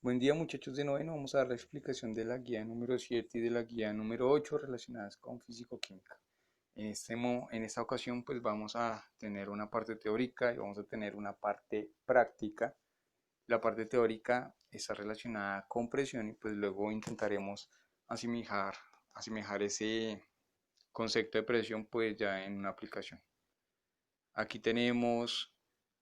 Buen día muchachos de noveno, vamos a dar la explicación de la guía número 7 y de la guía número 8 relacionadas con físico-química. En esta ocasión pues vamos a tener una parte teórica y vamos a tener una parte práctica. La parte teórica está relacionada con presión y pues luego intentaremos asemejar ese concepto de presión pues ya en una aplicación. Aquí tenemos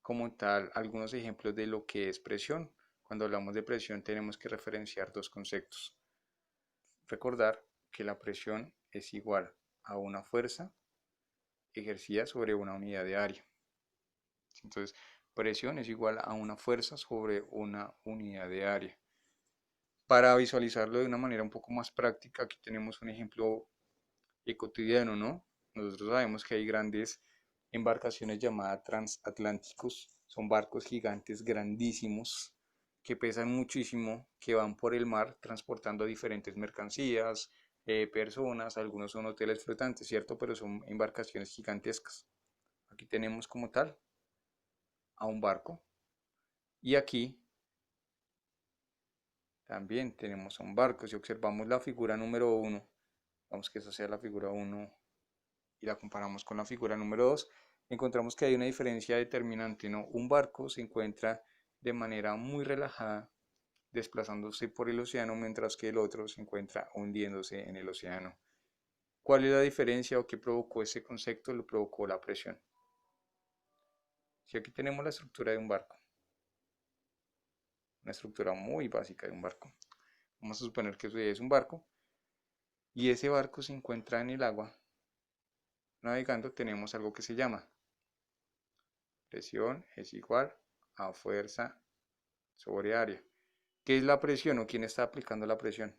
como tal algunos ejemplos de lo que es presión. Cuando hablamos de presión tenemos que referenciar dos conceptos. Recordar que la presión es igual a una fuerza ejercida sobre una unidad de área. Entonces, presión es igual a una fuerza sobre una unidad de área. Para visualizarlo de una manera un poco más práctica, aquí tenemos un ejemplo cotidiano, ¿no? Nosotros sabemos que hay grandes embarcaciones llamadas transatlánticos, son barcos gigantes grandísimos que pesan muchísimo, que van por el mar transportando diferentes mercancías, personas, algunos son hoteles flotantes, ¿cierto? Pero son embarcaciones gigantescas. Aquí tenemos como tal a un barco y aquí también tenemos a un barco. Si observamos la figura número 1, vamos que esa sea la figura 1 y la comparamos con la figura número 2, encontramos que hay una diferencia determinante, ¿no? Un barco se encuentra de manera muy relajada desplazándose por el océano, mientras que el otro se encuentra hundiéndose en el océano. ¿Cuál es la diferencia o qué provocó ese concepto? Lo provocó la presión. Si aquí tenemos la estructura de un barco, una estructura muy básica de un barco, vamos a suponer que eso es un barco y ese barco se encuentra en el agua navegando, tenemos algo que se llama presión es igual a fuerza sobre área. ¿Qué es la presión o quién está aplicando la presión?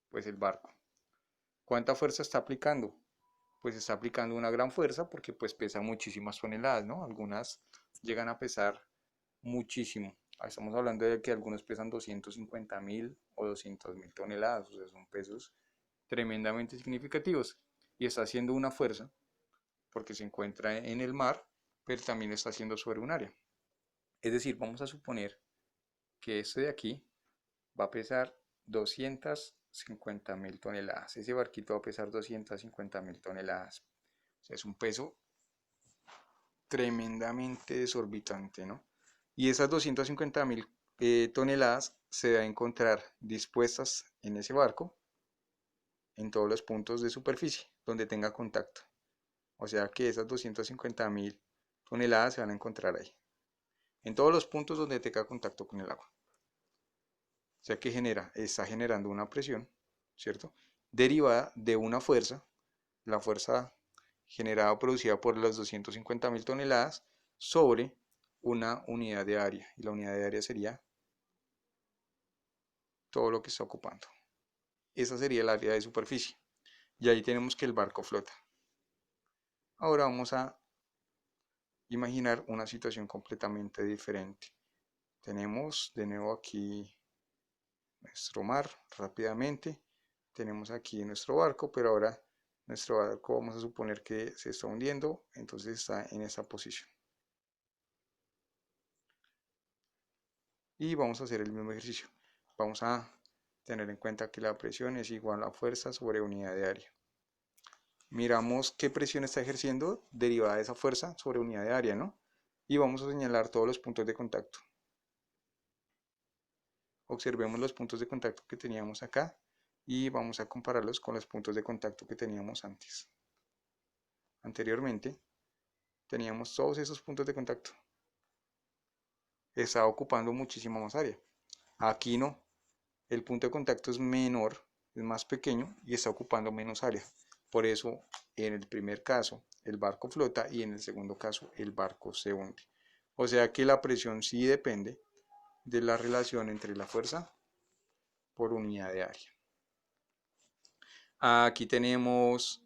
Pues el barco. ¿Cuánta fuerza está aplicando? Pues está aplicando una gran fuerza porque pues pesa muchísimas toneladas, ¿no? Algunas llegan a pesar muchísimo. Estamos hablando de que algunos pesan 250.000 o 200.000 toneladas, o sea, son pesos tremendamente significativos. Y está haciendo una fuerza porque se encuentra en el mar, pero también está haciendo sobre un área. Es decir, vamos a suponer que este de aquí va a pesar 250.000 toneladas. Ese barquito va a pesar 250.000 toneladas. O sea, es un peso tremendamente desorbitante, ¿no? Y esas 250.000 toneladas se va a encontrar dispuestas en ese barco en todos los puntos de superficie donde tenga contacto. O sea que esas 250.000 toneladas se van a encontrar ahí, en todos los puntos donde tenga contacto con el agua. O sea que está generando una presión, ¿cierto? Derivada de una fuerza, la fuerza generada o producida por las 250.000 toneladas sobre una unidad de área. Y la unidad de área sería todo lo que está ocupando. Esa sería el área de superficie. Y ahí tenemos que el barco flota. Ahora vamos a imaginar una situación completamente diferente. Tenemos de nuevo aquí nuestro mar rápidamente. Tenemos aquí nuestro barco, pero ahora nuestro barco vamos a suponer que se está hundiendo, entonces está en esa posición. Y vamos a hacer el mismo ejercicio. Vamos a tener en cuenta que la presión es igual a fuerza sobre unidad de área. Miramos qué presión está ejerciendo derivada de esa fuerza sobre unidad de área, ¿no? Y vamos a señalar todos los puntos de contacto. Observemos los puntos de contacto que teníamos acá y vamos a compararlos con los puntos de contacto que teníamos antes. Anteriormente teníamos todos esos puntos de contacto. Estaba ocupando muchísima más área. Aquí no, el punto de contacto es menor, es más pequeño y está ocupando menos área. Por eso, en el primer caso, el barco flota y en el segundo caso, el barco se hunde. O sea que la presión sí depende de la relación entre la fuerza por unidad de área. Aquí tenemos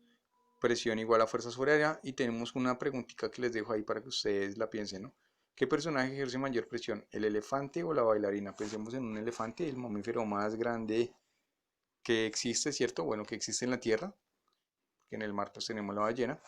presión igual a fuerza sobre área y tenemos una preguntita que les dejo ahí para que ustedes la piensen, ¿no? ¿Qué personaje ejerce mayor presión, el elefante o la bailarina? Pensemos en un elefante, el mamífero más grande que existe, ¿cierto? Bueno, que existe en la Tierra, porque en el mar pues tenemos la ballena.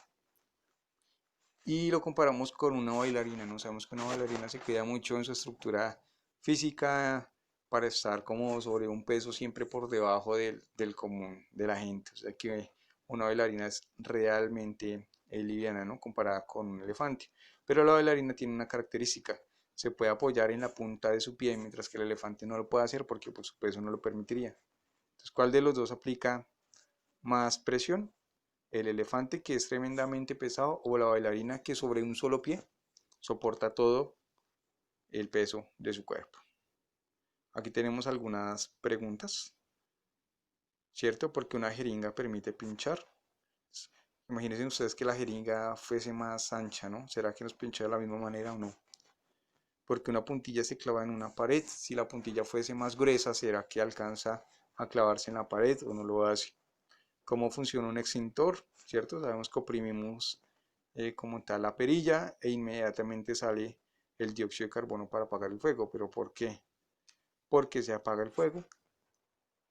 Y lo comparamos con una bailarina, ¿no? Sabemos que una bailarina se cuida mucho en su estructura física, para estar como sobre un peso siempre por debajo del común de la gente. O sea que una bailarina es realmente liviana, ¿no? Comparada con un elefante. Pero la bailarina tiene una característica. Se puede apoyar en la punta de su pie, mientras que el elefante no lo puede hacer porque pues, su peso no lo permitiría. Entonces, ¿cuál de los dos aplica más presión? ¿El elefante, que es tremendamente pesado, o la bailarina, que sobre un solo pie soporta todo el peso de su cuerpo? Aquí tenemos algunas preguntas, ¿cierto? Porque una jeringa permite pinchar. Imagínense ustedes que la jeringa fuese más ancha, ¿no? ¿Será que nos pincha de la misma manera o no? Porque una puntilla se clava en una pared. Si la puntilla fuese más gruesa, ¿será que alcanza a clavarse en la pared o no lo hace? ¿Cómo funciona un extintor? ¿Cierto? Sabemos que oprimimos como tal la perilla e inmediatamente sale el dióxido de carbono para apagar el fuego. ¿Pero por qué? Porque se apaga el fuego.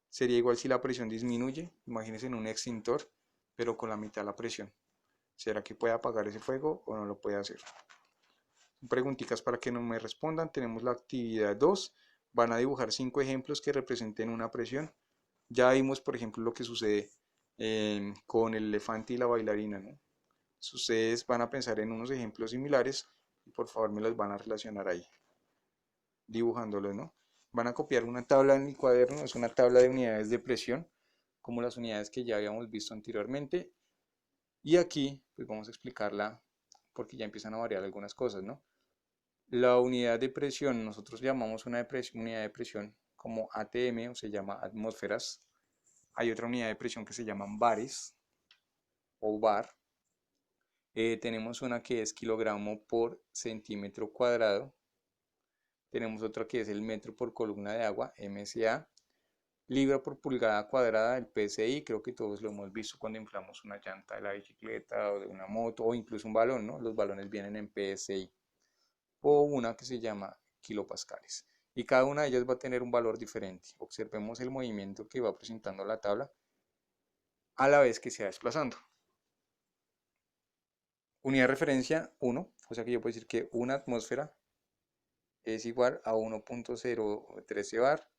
Sería igual si la presión disminuye. Imagínense en un extintor, pero con la mitad de la presión. ¿Será que puede apagar ese fuego o no lo puede hacer? Preguntitas para que no me respondan. Tenemos la actividad 2. Van a dibujar 5 ejemplos que representen una presión. Ya vimos, por ejemplo, lo que sucede con el elefante y la bailarina, ¿no? Ustedes van a pensar en unos ejemplos similares y por favor me los van a relacionar ahí, dibujándolos, ¿no? Van a copiar una tabla en mi cuaderno, es una tabla de unidades de presión, como las unidades que ya habíamos visto anteriormente. Y aquí, pues vamos a explicarla porque ya empiezan a variar algunas cosas, ¿no? La unidad de presión, nosotros llamamos una unidad de presión como ATM, o se llama atmósferas. Hay otra unidad de presión que se llaman bares o bar. Tenemos una que es kilogramo por centímetro cuadrado. Tenemos otra que es el metro por columna de agua, MSA. Libra por pulgada cuadrada, el PSI. Creo que todos lo hemos visto cuando inflamos una llanta de la bicicleta o de una moto o incluso un balón, ¿no? Los balones vienen en PSI. O una que se llama kilopascales. Y cada una de ellas va a tener un valor diferente. Observemos el movimiento que va presentando la tabla a la vez que se va desplazando. Unidad de referencia 1, o sea que yo puedo decir que una atmósfera es igual a 1.013 bar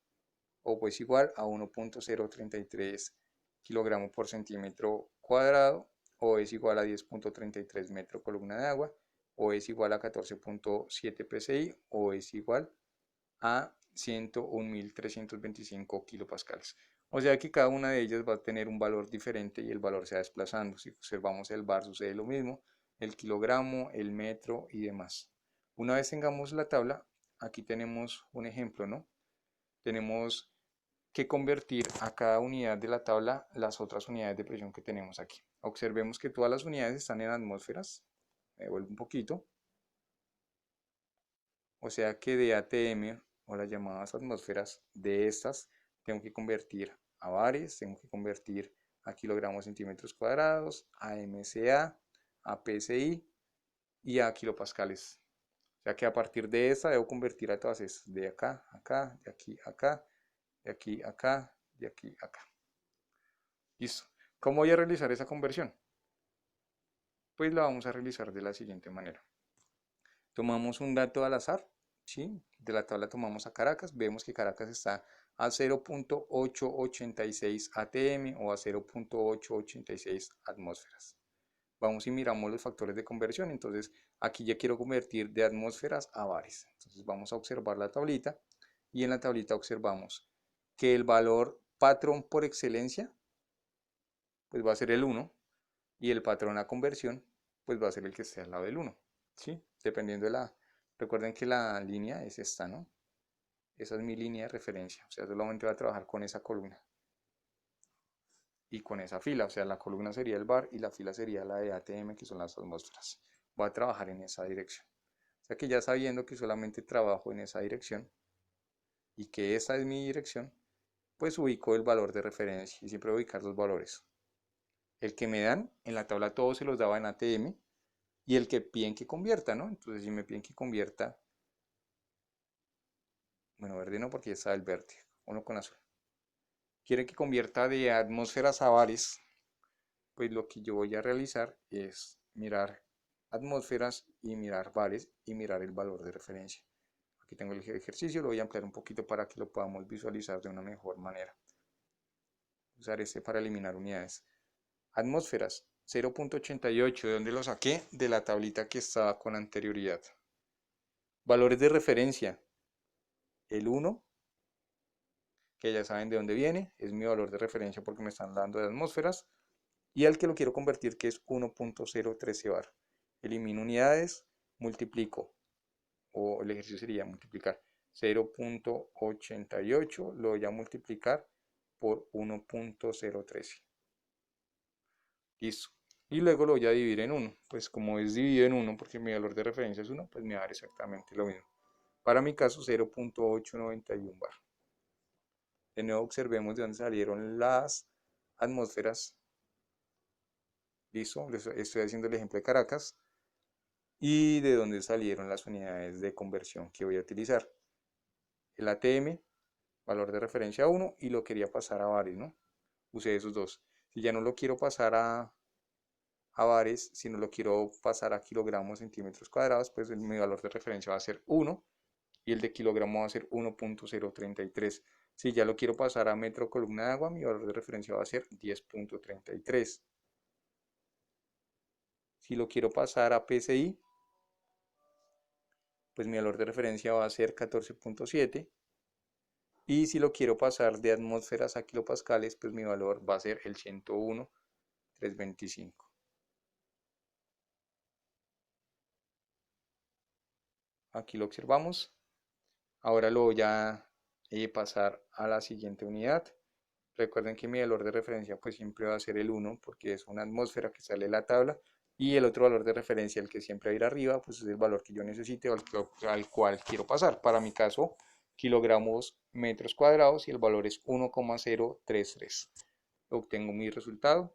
o pues igual a 1.033 kilogramos por centímetro cuadrado o es igual a 10.33 metro columna de agua o es igual a 14.7 psi o es igual a 101.325 kilopascales. O sea que cada una de ellas va a tener un valor diferente y el valor se va desplazando. Si observamos el bar sucede lo mismo, el kilogramo, el metro y demás. Una vez tengamos la tabla, aquí tenemos un ejemplo, ¿no? Tenemos que convertir a cada unidad de la tabla las otras unidades de presión que tenemos aquí. Observemos que todas las unidades están en atmósferas. Me vuelvo un poquito. O sea que de ATM o las llamadas atmósferas de estas tengo que convertir a bares, tengo que convertir a kilogramos centímetros cuadrados, a MSA, a PSI y a kilopascales. O sea que a partir de esta debo convertir a todas estas, de acá, acá, de aquí, acá, de aquí, acá, de aquí, acá. Listo. ¿Cómo voy a realizar esa conversión? Pues la vamos a realizar de la siguiente manera. Tomamos un dato al azar, ¿sí? De la tabla tomamos a Caracas, vemos que Caracas está a 0.886 atm o a 0.886 atmósferas. Vamos y miramos los factores de conversión, entonces aquí ya quiero convertir de atmósferas a bares. Entonces vamos a observar la tablita y en la tablita observamos que el valor patrón por excelencia pues va a ser el 1 y el patrón a conversión pues va a ser el que esté al lado del 1. ¿Sí? Dependiendo de la... Recuerden que la línea es esta, ¿no? Esa es mi línea de referencia, o sea, solamente voy a trabajar con esa columna y con esa fila, o sea, la columna sería el bar y la fila sería la de ATM, que son las atmósferas. Voy a trabajar en esa dirección. O sea que ya sabiendo que solamente trabajo en esa dirección y que esa es mi dirección, pues ubico el valor de referencia y siempre voy a ubicar dos valores. El que me dan en la tabla todos se los daba en ATM y el que piden que convierta, ¿no? Entonces si me piden que convierta, bueno, verde no porque ya está el verde, uno con azul. Quiere que convierta de atmósferas a bares, pues lo que yo voy a realizar es mirar atmósferas y mirar bares y mirar el valor de referencia. Aquí tengo el ejercicio, lo voy a ampliar un poquito para que lo podamos visualizar de una mejor manera. Usar este para eliminar unidades. Atmósferas, 0.88, ¿de dónde lo saqué? De la tablita que estaba con anterioridad. Valores de referencia, el 1, que ya saben de dónde viene, es mi valor de referencia porque me están dando de atmósferas, y al que lo quiero convertir, que es 1.013 bar. Elimino unidades, multiplico, o el ejercicio sería multiplicar 0.88, lo voy a multiplicar por 1.013. Listo. Y luego lo voy a dividir en 1. Pues como es dividido en 1, porque mi valor de referencia es 1, pues me va a dar exactamente lo mismo. Para mi caso, 0.891 bar. De nuevo observemos de dónde salieron las atmósferas. Listo, estoy haciendo el ejemplo de Caracas. Y de dónde salieron las unidades de conversión que voy a utilizar. El ATM, valor de referencia 1, y lo quería pasar a bares, ¿no? Usé esos dos. Si ya no lo quiero pasar a bares, si no lo quiero pasar a kilogramos, centímetros cuadrados, pues mi valor de referencia va a ser 1 y el de kilogramo va a ser 1.033. Si ya lo quiero pasar a metro columna de agua, mi valor de referencia va a ser 10.33. Si lo quiero pasar a PSI, pues mi valor de referencia va a ser 14.7. Y si lo quiero pasar de atmósferas a kilopascales, pues mi valor va a ser el 101.325. Aquí lo observamos. Ahora lo voy a pasar a la siguiente unidad. Recuerden que mi valor de referencia pues siempre va a ser el 1 porque es una atmósfera que sale de la tabla, y el otro valor de referencia, el que siempre va a ir arriba, pues es el valor que yo necesite o al cual quiero pasar. Para mi caso, kilogramos metros cuadrados, y el valor es 1,033. Obtengo mi resultado.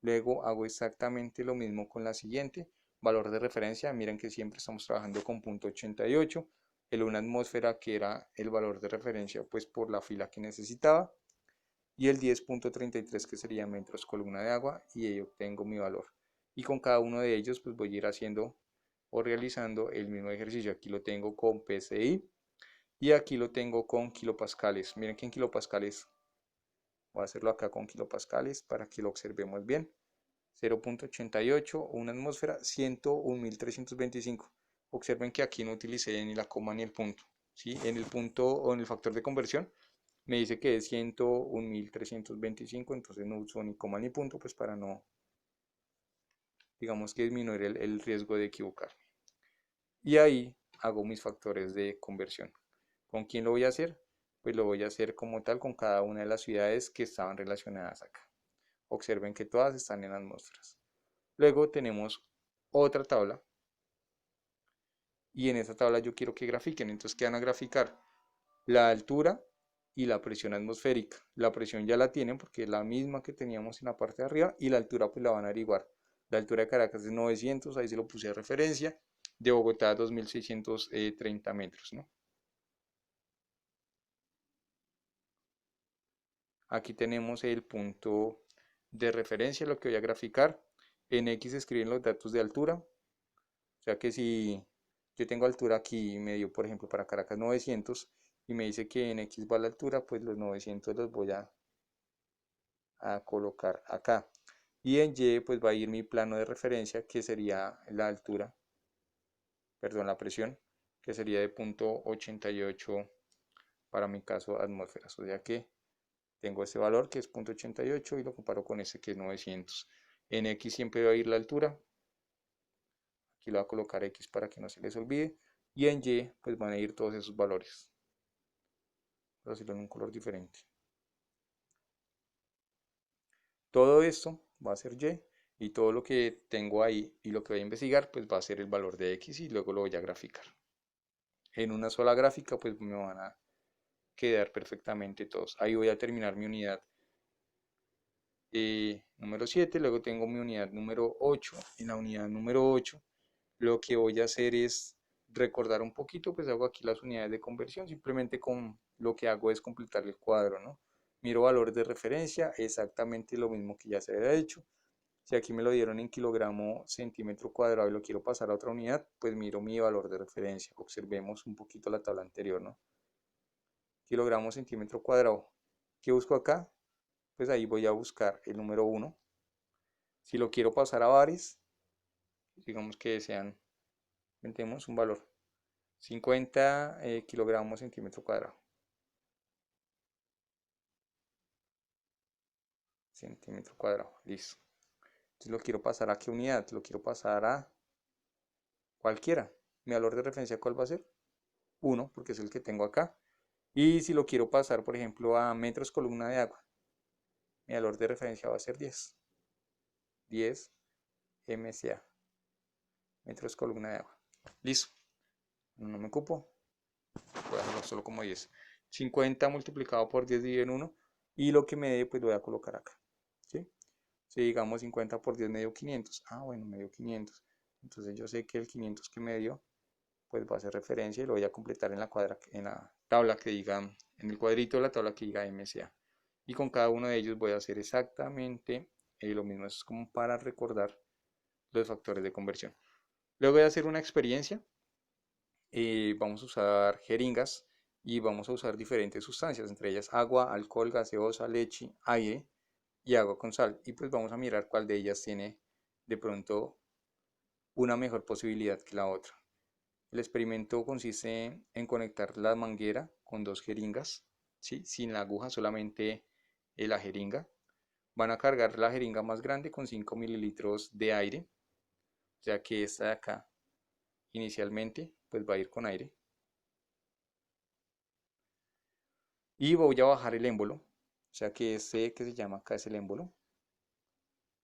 Luego hago exactamente lo mismo con la siguiente. Valor de referencia, miren que siempre estamos trabajando con punto 88. El una atmósfera, que era el valor de referencia pues por la fila que necesitaba, y el 10.33, que sería metros columna de agua, y ahí obtengo mi valor. Y con cada uno de ellos pues voy a ir haciendo o realizando el mismo ejercicio. Aquí lo tengo con PSI y aquí lo tengo con kilopascales. Miren que en kilopascales, voy a hacerlo acá con kilopascales para que lo observemos bien. 0.88, una atmósfera, 101.325. Observen que aquí no utilicé ni la coma ni el punto, ¿sí? En el punto o en el factor de conversión me dice que es 101.325, entonces no uso ni coma ni punto, pues para no, digamos que disminuir el riesgo de equivocarme. Y ahí hago mis factores de conversión. ¿Con quién lo voy a hacer? Pues lo voy a hacer como tal con cada una de las ciudades que estaban relacionadas acá. Observen que todas están en atmósferas. Luego tenemos otra tabla, y en esta tabla yo quiero que grafiquen. Entonces, ¿qué van a graficar? La altura y la presión atmosférica. La presión ya la tienen porque es la misma que teníamos en la parte de arriba, y la altura pues la van a averiguar. La altura de Caracas es 900, ahí se lo puse de referencia. De Bogotá 2630 metros, ¿no? Aquí tenemos el punto de referencia, lo que voy a graficar. En X escriben los datos de altura. O sea que si yo tengo altura aquí, me dio por ejemplo para Caracas 900, y me dice que en X va la altura, pues los 900 los voy a colocar acá. Y en Y pues va a ir mi plano de referencia, que sería la altura, perdón, la presión, que sería de 0.88 para mi caso atmósferas. O sea que tengo este valor que es 0.88 y lo comparo con ese que es 900. En X siempre va a ir la altura. Aquí lo voy a colocar X para que no se les olvide. Y en Y pues van a ir todos esos valores. Voy a hacerlo en un color diferente. Todo esto va a ser Y, y todo lo que tengo ahí y lo que voy a investigar pues va a ser el valor de X, y luego lo voy a graficar. En una sola gráfica pues me van a quedar perfectamente todos. Ahí voy a terminar mi unidad número 7, luego tengo mi unidad número 8. En la unidad número 8 lo que voy a hacer es recordar un poquito, pues hago aquí las unidades de conversión, simplemente con lo que hago es completar el cuadro, ¿no? Miro valores de referencia, exactamente lo mismo que ya se había hecho. Si aquí me lo dieron en kilogramo centímetro cuadrado y lo quiero pasar a otra unidad, pues miro mi valor de referencia. Observemos un poquito la tabla anterior, ¿no? Kilogramo centímetro cuadrado. ¿Qué busco acá? Pues ahí voy a buscar el número 1. Si lo quiero pasar a bares, digamos que sean, inventemos un valor, 50 kilogramos centímetro cuadrado. Centímetro cuadrado, listo. Entonces lo quiero pasar a qué unidad, lo quiero pasar a cualquiera. Mi valor de referencia, ¿cuál va a ser? 1, porque es el que tengo acá. Y si lo quiero pasar, por ejemplo, a metros columna de agua, mi valor de referencia va a ser 10. 10 MCA, metros columna de agua. Listo. No me ocupo. Voy a hacerlo solo como 10. 50 multiplicado por 10 dividido en 1. Y lo que me dé, pues lo voy a colocar acá. ¿Sí? Si digamos 50 por 10 me dio 500. Ah, bueno, me dio 500. Entonces yo sé que el 500 que me dio, pues va a ser referencia y lo voy a completar en la tabla que diga, en el cuadrito de la tabla que diga MCA. Y con cada uno de ellos voy a hacer exactamente lo mismo. Es como para recordar los factores de conversión. Luego voy a hacer una experiencia. Vamos a usar jeringas y vamos a usar diferentes sustancias, entre ellas agua, alcohol, gaseosa, leche, aire y agua con sal. Y pues vamos a mirar cuál de ellas tiene de pronto una mejor posibilidad que la otra. El experimento consiste en conectar la manguera con dos jeringas, ¿sí? Sin la aguja, solamente la jeringa. Van a cargar la jeringa más grande con 5 mililitros de aire, ya que esta de acá inicialmente pues va a ir con aire. Y voy a bajar el émbolo, o sea que este que se llama acá es el émbolo.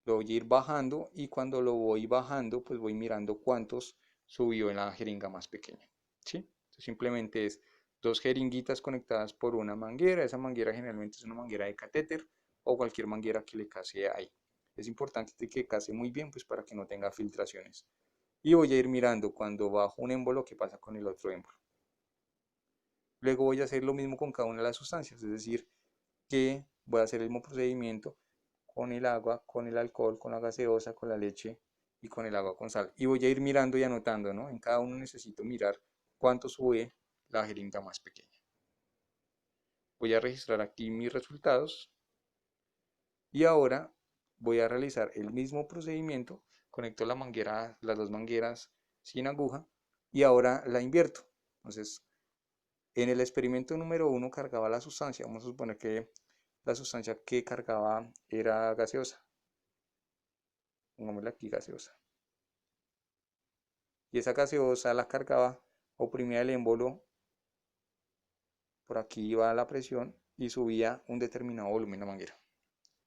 Lo voy a ir bajando y cuando lo voy bajando pues voy mirando cuántos subió en la jeringa más pequeña, ¿sí? Entonces simplemente es dos jeringuitas conectadas por una manguera. Esa manguera generalmente es una manguera de catéter o cualquier manguera que le case ahí. Es importante que case muy bien pues para que no tenga filtraciones. Y voy a ir mirando cuando bajo un émbolo qué pasa con el otro émbolo. Luego voy a hacer lo mismo con cada una de las sustancias, es decir, que voy a hacer el mismo procedimiento con el agua, con el alcohol, con la gaseosa, con la leche y con el agua con sal. Y voy a ir mirando y anotando, ¿no? En cada uno necesito mirar cuánto sube la jeringa más pequeña. Voy a registrar aquí mis resultados y ahora voy a realizar el mismo procedimiento. Conecto la manguera, las dos mangueras sin aguja y ahora la invierto. Entonces, en el experimento número 1 cargaba la sustancia. Vamos a suponer que la sustancia que cargaba era gaseosa. Pongámosle aquí gaseosa. Y esa gaseosa la cargaba, oprimía el émbolo, por aquí iba la presión y subía un determinado volumen la manguera.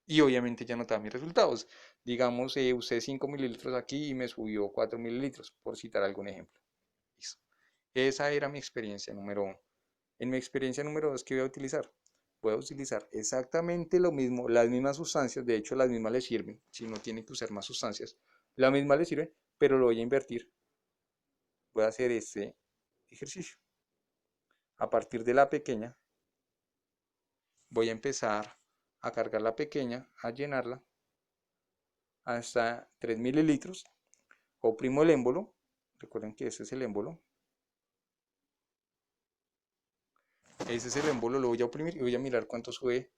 Y obviamente ya notaba mis resultados. Digamos, usé 5 mililitros aquí y me subió 4 mililitros, por citar algún ejemplo. Listo. Esa era mi experiencia número 1. En mi experiencia número 2, ¿qué voy a utilizar? Voy a utilizar exactamente lo mismo, las mismas sustancias, de hecho las mismas le sirven, si no tiene que usar más sustancias, la misma le sirve, pero lo voy a invertir. Voy a hacer este ejercicio. A partir de la pequeña, voy a empezar a cargar la pequeña, a llenarla hasta 3 mililitros. Oprimo el émbolo, recuerden que ese es el émbolo. Ese es el émbolo, lo voy a oprimir y voy a mirar cuánto sube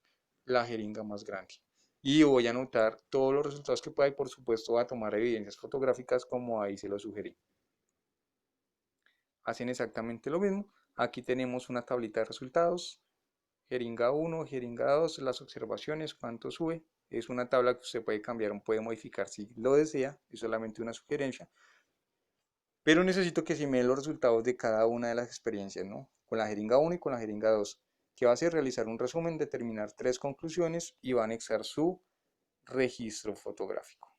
la jeringa más grande. Y voy a anotar todos los resultados que pueda y por supuesto a tomar evidencias fotográficas como ahí se lo sugerí. Hacen exactamente lo mismo. Aquí tenemos una tablita de resultados. Jeringa 1, jeringa 2, las observaciones, cuánto sube. Es una tabla que usted puede cambiar o puede modificar si lo desea. Es solamente una sugerencia. Pero necesito que se me den los resultados de cada una de las experiencias, ¿no? Con la jeringa 1 y con la jeringa 2. ¿Qué va a hacer? Realizar un resumen, determinar 3 conclusiones y va a anexar su registro fotográfico.